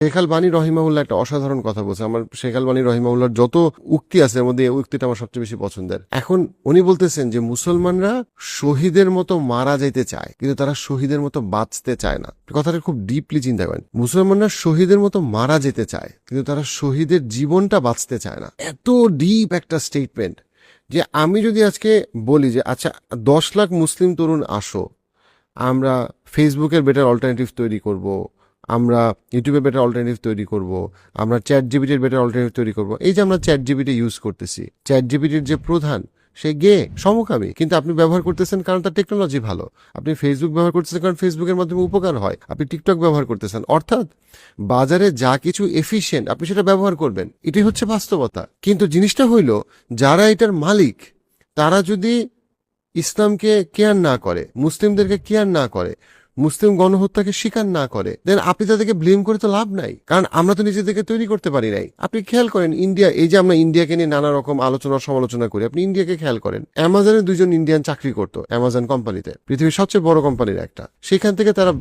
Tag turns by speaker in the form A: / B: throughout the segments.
A: শেখ আলবানী রহিমাহুল্লাহ একটা অসাধারণ কথা বলছে। আমার শেখ আলবানী রহিমাহুল্লাহর যত উক্তি আছে এর মধ্যে এই উক্তিটা আমার সবচেয়ে বেশি পছন্দের। এখন উনি বলতেছেন যে মুসলমানরা শহীদের মতো মারা যাইতে চায়, কিন্তু তারা শহীদের মতো বাঁচতে চায় না। কথাটা খুব ডিপলি চিন্তা করেন। মুসলমানরা শহীদের মতো মারা যেতে চায়, কিন্তু তারা শহীদের জীবনটা বাঁচতে চায় না। এত ডিপ একটা স্টেটমেন্ট যে আমি যদি আজকে বলি যে আচ্ছা 10 লাখ মুসলিম তরুণ আসো, আমরা ফেসবুকের বেটার অল্টারনেটিভ তৈরি করব, আমরা ইউটিউবের বেটার অল্টারনেটিভ তৈরি করব, আমরা চ্যাট জিপিটির বেটার অল্টারনেটিভ তৈরি করব। এই যে আমরা চ্যাট জিপিটি ইউজ করতেছি, চ্যাট জিপিটির যে প্রধান সে গে সমকামী, কিন্তু আপনি ব্যবহার করতেছেন কারণ তার টেকনোলজি ভালো। আপনি ফেসবুক ব্যবহার করতেছেন কারণ ফেসবুকের মাধ্যমে উপকার হয়। আপনি টিকটক ব্যবহার করতেছেন, অর্থাৎ বাজারে যা কিছু এফিশিয়েন্ট আপনি সেটা ব্যবহার করবেন। এটাই হচ্ছে বাস্তবতা। কিন্তু জিনিসটা হইল যারা এটার মালিক তারা যদি ইসলামকে কেয়ার না করে, মুসলিমদেরকে কেয়ার না করে, মুসলিম গণহত্যাকে স্বীকার না করে, দেন আপনি তাদেরকে ব্লেম করে তো লাভ নাই, কারণ আমরা তো নিজেদেরকে তৈরি করতে পারি নাই। আপনি খেয়াল করেন ইন্ডিয়া, এই যে আমরা ইন্ডিয়াকে নিয়ে নানা রকম আলোচনা সমালোচনা করি, আপনি ইন্ডিয়াকে খেয়াল করেন। অ্যামাজনের 2জন ইন্ডিয়ান চাকরি করতো অ্যামাজন কোম্পানিতে, পৃথিবীর সবচেয়ে বড় কোম্পানির একটা। সেখান থেকে তারা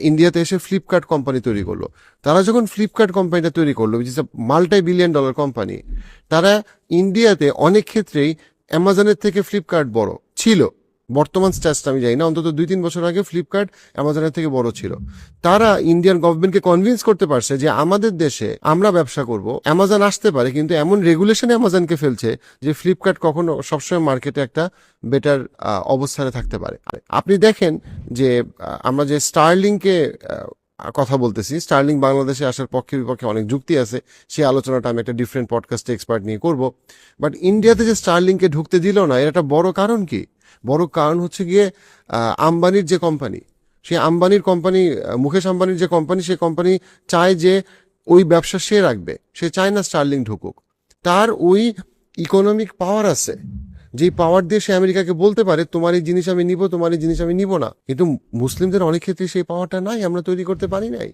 A: ইন্ডিয়াতে এসে ফ্লিপকার্ট কোম্পানি তৈরি করলো। তারা যখন ফ্লিপকার্ট কোম্পানিটা তৈরি করলো, which is a multi-billion dollar company, তারা ইন্ডিয়াতে অনেক ক্ষেত্রেই অ্যামাজনের থেকে ফ্লিপকার্ট বড় ছিল। বর্তমান স্ট্যাটসটা আমি জানি না, অন্তত 2-3 বছর আগে ফ্লিপকার্ট অ্যামাজনের থেকে বড় ছিল। তারা ইন্ডিয়ান গভর্নমেন্টকে কনভিন্স করতে পারছে যে আমাদের দেশে আমরা ব্যবসা করব, অ্যামাজন আসতে পারে, কিন্তু এমন রেগুলেশন অ্যামাজনকে ফেলছে যে ফ্লিপকার্ট কখনো সবসময় মার্কেটে একটা বেটার অবস্থানে থাকতে পারে। আপনি দেখেন যে আমরা যে স্টারলিংকে কথা বলতেছি, স্টারলিং বাংলাদেশে আসার পক্ষে বিপক্ষে অনেক যুক্তি আছে, সেই আলোচনাটা আমি একটা ডিফারেন্ট পডকাস্টে এক্সপার্ট নিয়ে করব। বাট ইন্ডিয়াতে যে স্টারলিংকে ঢুকতে দিল না, এর একটা বড় কারণ কি? বড় কারণ হচ্ছে গিয়ে আম্বানির যে কোম্পানি, সেই আম্বানির কোম্পানি, মুকেশ আম্বানির যে কোম্পানি, সেই কোম্পানি চায় যে ওই ব্যবসা সে রাখবে, সে চায় না স্টারলিং ঢুকুক। তার ওই ইকোনমিক পাওয়ার আছে, যে পাওয়ার দিয়ে সে আমেরিকাকে বলতে পারে তোমার এই জিনিস আমি নিব, তোমার এই জিনিস আমি নিব না। কিন্তু মুসলিমদের অনেক ক্ষেত্রে সেই পাওয়ারটা নাই, আমরা তৈরি করতে পারি নাই।